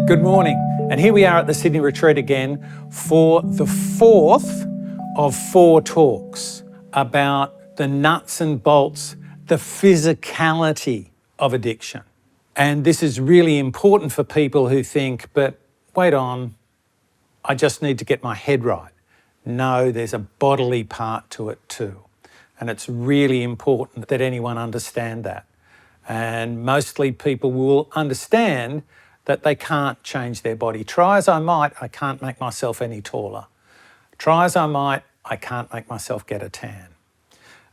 Good morning, and here we are at the Sydney Retreat again for the fourth of 4 talks about the nuts and bolts, the physicality of addiction. And this is really important for people who think, but wait on, I just need to get my head right. No, there's a bodily part to it too. And it's really important that anyone understand that. And mostly people will understand that they can't change their body. Try as I might, I can't make myself any taller. Try as I might, I can't make myself get a tan.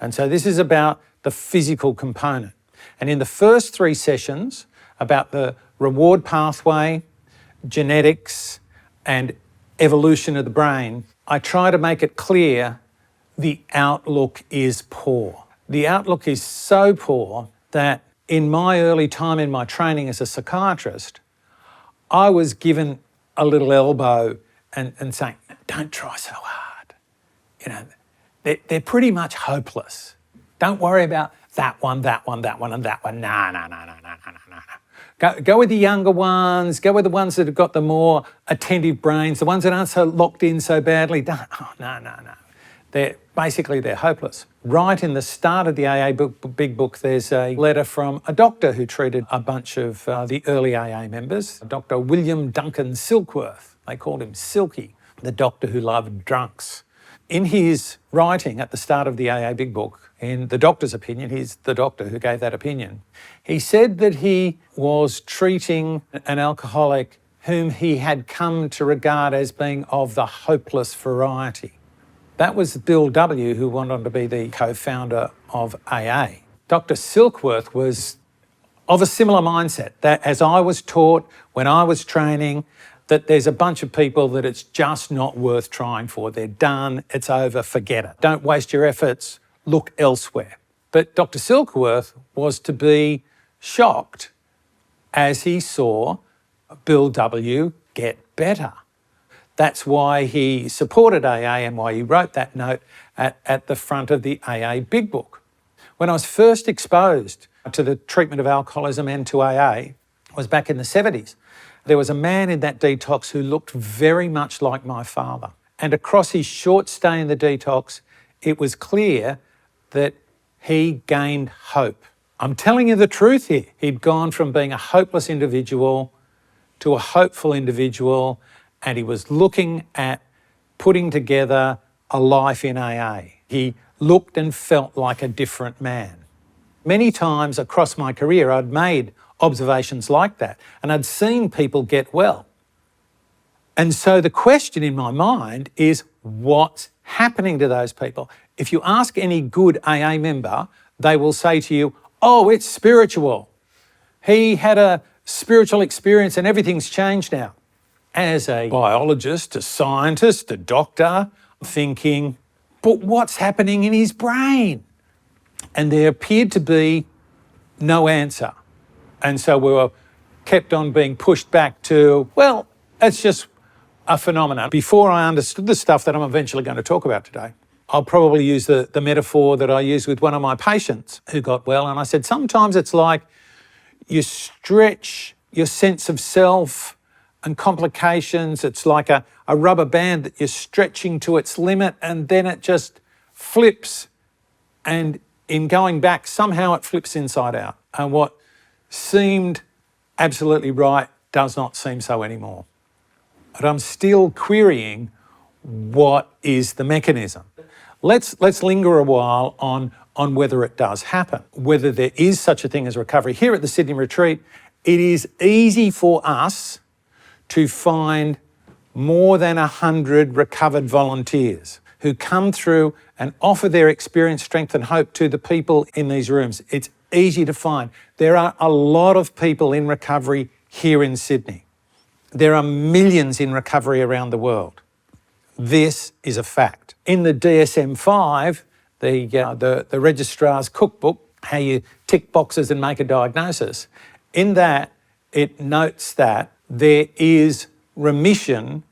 And so this is about the physical component. And in the first 3 sessions, about the reward pathway, genetics, and evolution of the brain, I try to make it clear the outlook is poor. The outlook is so poor that in my early time in my training as a psychiatrist, I was given a little elbow and saying, don't try so hard. You know, they're pretty much hopeless. Don't worry about that one, and that one. No. Go with the younger ones, go with the ones that have got the more attentive brains, the ones that aren't so locked in so badly. No. They're hopeless. Right in the start of the AA Big Book, there's a letter from a doctor who treated a bunch of the early AA members, Dr. William Duncan Silkworth. They called him Silky, the doctor who loved drunks. In his writing at the start of the AA Big Book, in the doctor's opinion, he's the doctor who gave that opinion, he said that he was treating an alcoholic whom he had come to regard as being of the hopeless variety. That was Bill W., who went on to be the co-founder of AA. Dr. Silkworth was of a similar mindset, that as I was taught when I was training, that there's a bunch of people that it's just not worth trying for. They're done, it's over, forget it. Don't waste your efforts, look elsewhere. But Dr. Silkworth was to be shocked as he saw Bill W. get better. That's why he supported AA and why he wrote that note at the front of the AA Big Book. When I was first exposed to the treatment of alcoholism and to AA, was back in the 70s. There was a man in that detox who looked very much like my father. And across his short stay in the detox, it was clear that he gained hope. I'm telling you the truth here. He'd gone from being a hopeless individual to a hopeful individual, and he was looking at putting together a life in AA. He looked and felt like a different man. Many times across my career, I'd made observations like that, and I'd seen people get well. And so the question in my mind is, what's happening to those people? If you ask any good AA member, they will say to you, oh, it's spiritual. He had a spiritual experience and everything's changed now. As a biologist, a scientist, a doctor, thinking, but what's happening in his brain? And there appeared to be no answer. And so we were kept on being pushed back to, well, it's just a phenomenon. Before I understood the stuff that I'm eventually going to talk about today, I'll probably use the metaphor that I used with one of my patients who got well. And I said, sometimes it's like you stretch your sense of self and complications. It's like a rubber band that you're stretching to its limit, and then it just flips. And in going back, somehow it flips inside out. And what seemed absolutely right does not seem so anymore. But I'm still querying what is the mechanism. Let's linger a while on whether it does happen, whether there is such a thing as recovery. Here at the Sydney Retreat, it is easy for us to find more than 100 recovered volunteers who come through and offer their experience, strength and hope to the people in these rooms. It's easy to find. There are a lot of people in recovery here in Sydney. There are millions in recovery around the world. This is a fact. In the DSM-5, the registrar's cookbook, how you tick boxes and make a diagnosis, in that it notes that there is remission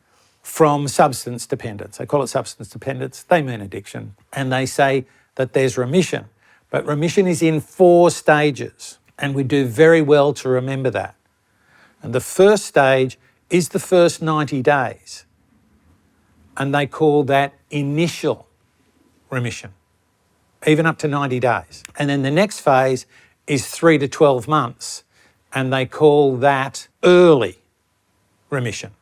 from substance dependence. They call it substance dependence, they mean addiction. And they say that there's remission. But remission is in 4 stages, and we do very well to remember that. And the first stage is the first 90 days. And they call that initial remission, even up to 90 days. And then the next phase is 3 to 12 months, and they call that early remission.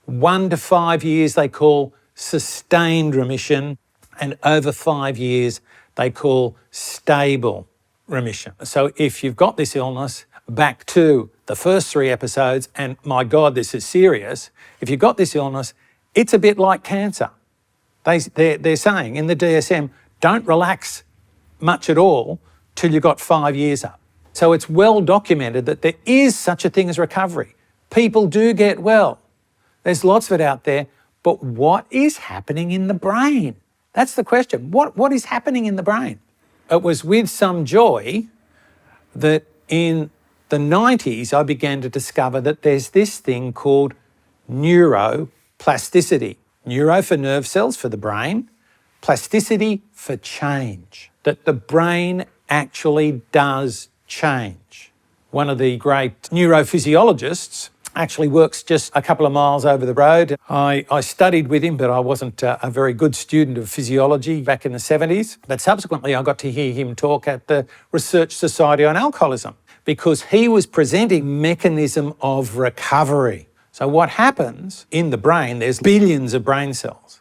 1 to 5 years they call sustained remission, and over 5 years they call stable remission. So if you've got this illness, back to the first 3 episodes, and my God, this is serious. If you've got this illness, it's a bit like cancer. They're saying in the DSM, don't relax much at all till you've got 5 years up. So it's well documented that there is such a thing as recovery. People do get well. There's lots of it out there, but what is happening in the brain? That's the question. What is happening in the brain? It was with some joy that in the 90s I began to discover that there's this thing called neuroplasticity. Neuro for nerve cells for the brain, plasticity for change. That the brain actually does change. One of the great neurophysiologists actually works just a couple of miles over the road. I studied with him, but I wasn't a very good student of physiology back in the 70s. But subsequently, I got to hear him talk at the Research Society on Alcoholism because he was presenting mechanism of recovery. So what happens in the brain, there's billions of brain cells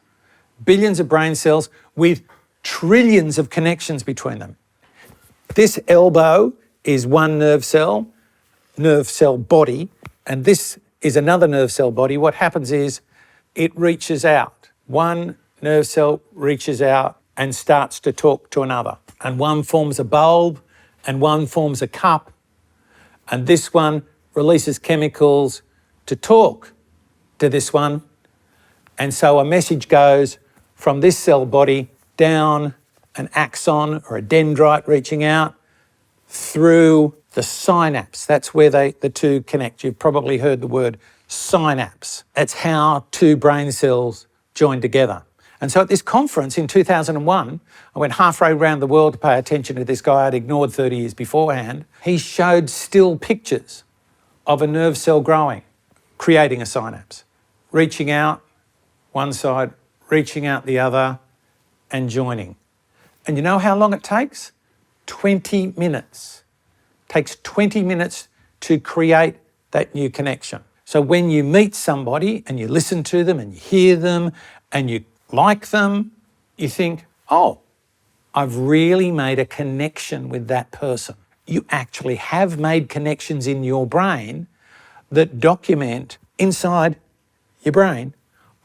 with trillions of connections between them. This elbow is one nerve cell body, and this is another nerve cell body. What happens is it reaches out. One nerve cell reaches out and starts to talk to another. And one forms a bulb and one forms a cup. And this one releases chemicals to talk to this one. And so a message goes from this cell body down an axon or a dendrite reaching out through the synapse. That's where the two connect. You've probably heard the word synapse. That's how two brain cells join together. And so at this conference in 2001, I went halfway around the world to pay attention to this guy I'd ignored 30 years beforehand. He showed still pictures of a nerve cell growing, creating a synapse, reaching out one side, reaching out the other, and joining. And you know how long it takes? 20 minutes. It takes 20 minutes to create that new connection. So when you meet somebody and you listen to them and you hear them and you like them, you think, oh, I've really made a connection with that person. You actually have made connections in your brain that document inside your brain,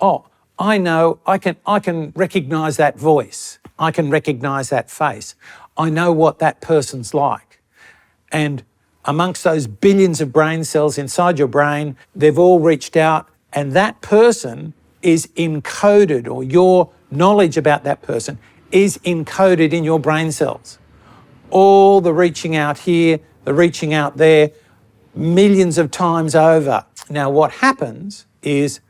oh, I know, I can recognise that voice. I can recognise that face. I know what that person's like. And amongst those billions of brain cells inside your brain, they've all reached out, and that person is encoded, or your knowledge about that person is encoded in your brain cells. All the reaching out here, the reaching out there, millions of times over. Now what happens is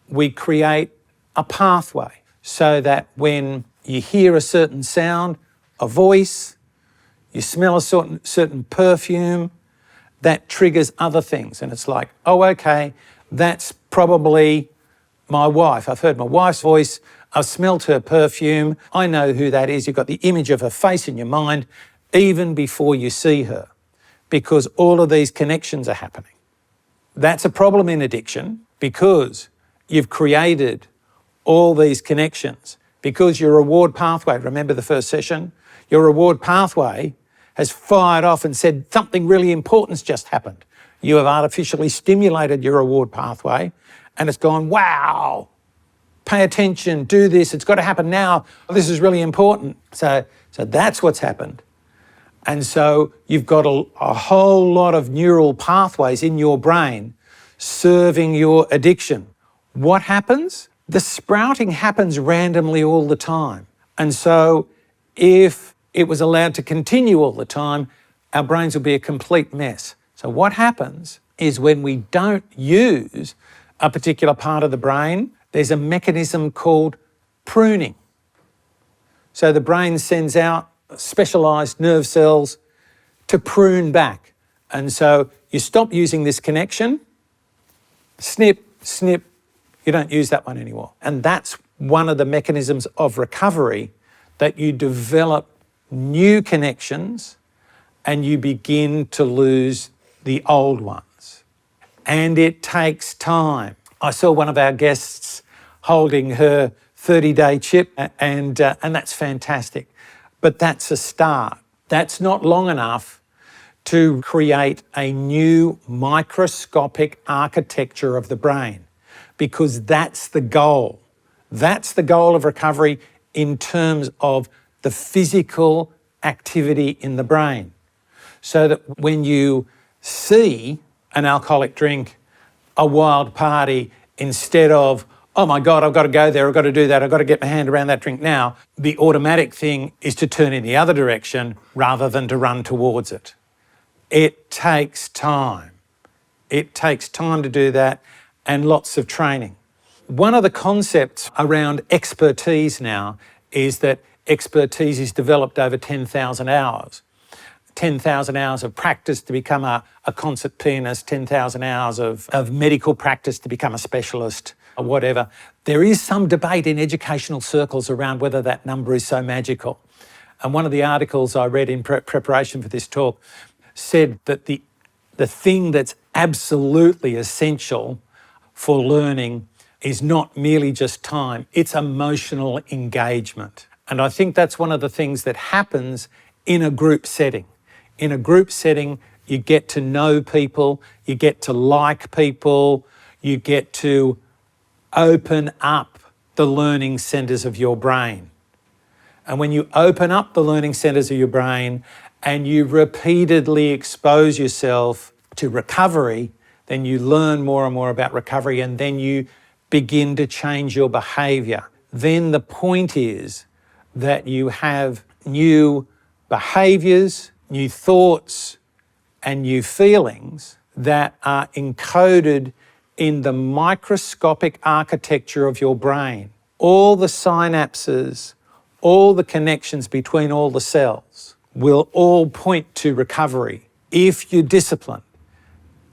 we create a pathway so that when you hear a certain sound, a voice, you smell a certain perfume, that triggers other things. And it's like, oh, okay, that's probably my wife. I've heard my wife's voice. I've smelled her perfume. I know who that is. You've got the image of her face in your mind even before you see her, because all of these connections are happening. That's a problem in addiction because you've created all these connections, because your reward pathway, remember the first session? Your reward pathway has fired off and said something really important's just happened. You have artificially stimulated your reward pathway and it's gone, wow, pay attention, do this, it's got to happen now. This is really important. So that's what's happened. And so you've got a whole lot of neural pathways in your brain serving your addiction. What happens? The sprouting happens randomly all the time. And so if it was allowed to continue all the time, our brains will be a complete mess. So what happens is when we don't use a particular part of the brain, there's a mechanism called pruning. So the brain sends out specialised nerve cells to prune back. And so you stop using this connection Snip, snip, you don't use that one anymore. And that's one of the mechanisms of recovery, that you develop new connections and you begin to lose the old ones. And it takes time. I saw one of our guests holding her 30-day chip, and that's fantastic. But that's a start. That's not long enough to create a new microscopic architecture of the brain, because that's the goal. That's the goal of recovery in terms of the physical activity in the brain. So that when you see an alcoholic drink a wild party, instead of, oh my God, I've got to go there, I've got to do that, I've got to get my hand around that drink now, the automatic thing is to turn in the other direction rather than to run towards it. It takes time. It takes time to do that, and lots of training. One of the concepts around expertise now is that expertise is developed over 10,000 hours. 10,000 hours of practice to become a concert pianist, 10,000 hours of medical practice to become a specialist, or whatever. There is some debate in educational circles around whether that number is so magical. And one of the articles I read in preparation for this talk said that the thing that's absolutely essential for learning is not merely just time, it's emotional engagement. And I think that's one of the things that happens in a group setting. In a group setting, you get to know people, you get to like people, you get to open up the learning centres of your brain. And when you open up the learning centres of your brain and you repeatedly expose yourself to recovery, then you learn more and more about recovery, and then you begin to change your behaviour. Then the point is that you have new behaviours, new thoughts, and new feelings that are encoded in the microscopic architecture of your brain. All the synapses, all the connections between all the cells will all point to recovery if you're disciplined,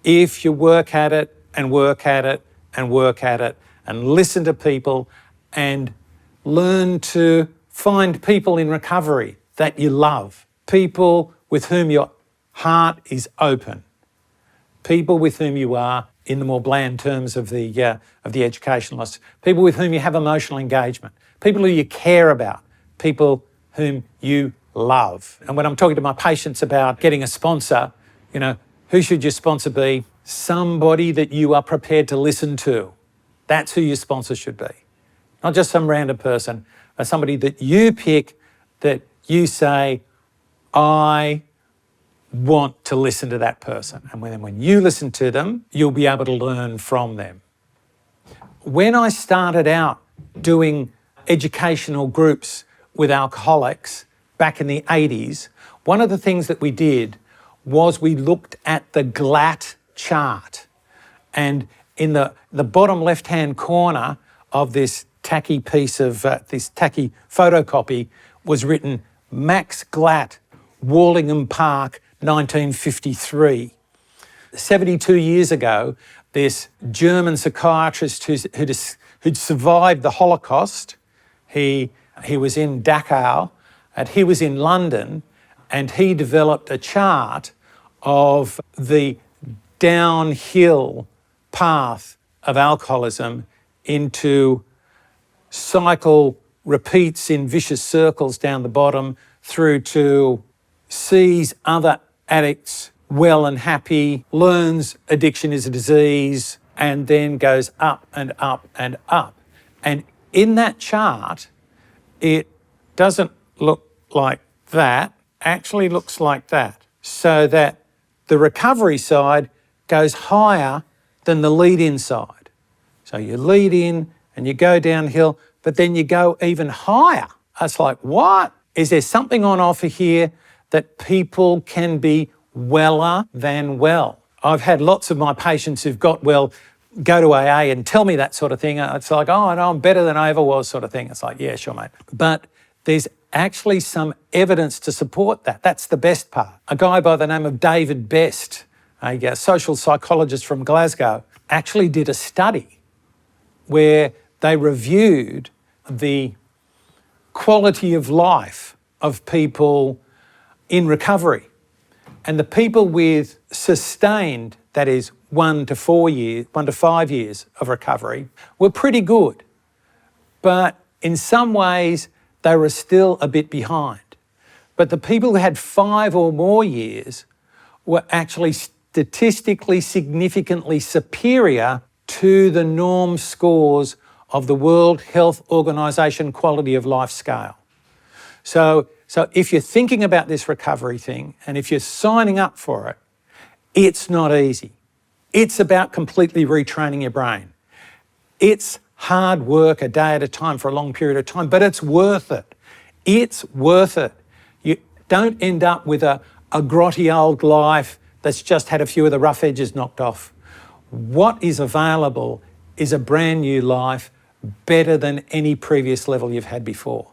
if you work at it and work at it and work at it and listen to people and learn to find people in recovery that you love, people with whom your heart is open, people with whom you are, in the more bland terms of the educationalists, people with whom you have emotional engagement, people who you care about, people whom you love. And when I'm talking to my patients about getting a sponsor, who should your sponsor be? Somebody that you are prepared to listen to. That's who your sponsor should be. Not just some random person, but somebody that you pick, that you say, I want to listen to that person. And when you listen to them, you'll be able to learn from them. When I started out doing educational groups with alcoholics back in the 80s, one of the things that we did was we looked at the GLAT chart. And in the bottom left-hand corner of this tacky piece of, this tacky photocopy was written, Max Glatt, Wallingham Park, 1953. 72 years ago, this German psychiatrist who'd survived the Holocaust, he was in Dachau, and he was in London, and he developed a chart of the downhill path of alcoholism into cycle repeats in vicious circles down the bottom through to sees other addicts well and happy, learns addiction is a disease, and then goes up and up and up. And in that chart, it doesn't look like that, actually looks like that. So that the recovery side goes higher than the lead-in side. So you lead in and you go downhill, but then you go even higher. It's like, what? Is there something on offer here that people can be weller than well? I've had lots of my patients who've got well go to AA and tell me that sort of thing. It's like, oh, no, I'm better than I ever was sort of thing. It's like, yeah, sure, mate. But there's actually some evidence to support that. That's the best part. A guy by the name of David Best, a social psychologist from Glasgow, actually did a study where they reviewed the quality of life of people in recovery. And the people with sustained, that is 1 to 5 years of recovery, were pretty good. But in some ways, they were still a bit behind. But the people who had 5 or more years were actually statistically significantly superior to the norm scores of the World Health Organization Quality of Life Scale. So if you're thinking about this recovery thing and if you're signing up for it, it's not easy. It's about completely retraining your brain. It's hard work a day at a time for a long period of time, but it's worth it. It's worth it. You don't end up with a grotty old life that's just had a few of the rough edges knocked off. What is available is a brand new life, better than any previous level you've had before.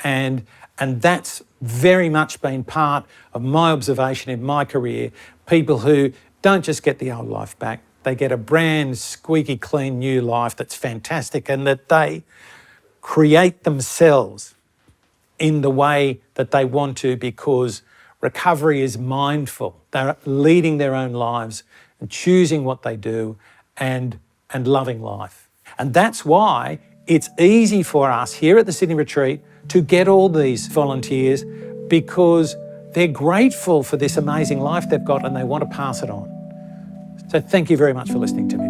And that's very much been part of my observation in my career. People who don't just get the old life back, they get a brand squeaky clean new life that's fantastic, and that they create themselves in the way that they want to, because recovery is mindful. They're leading their own lives and choosing what they do and loving life. And that's why it's easy for us here at the Sydney Retreat to get all these volunteers, because they're grateful for this amazing life they've got and they want to pass it on. So thank you very much for listening to me.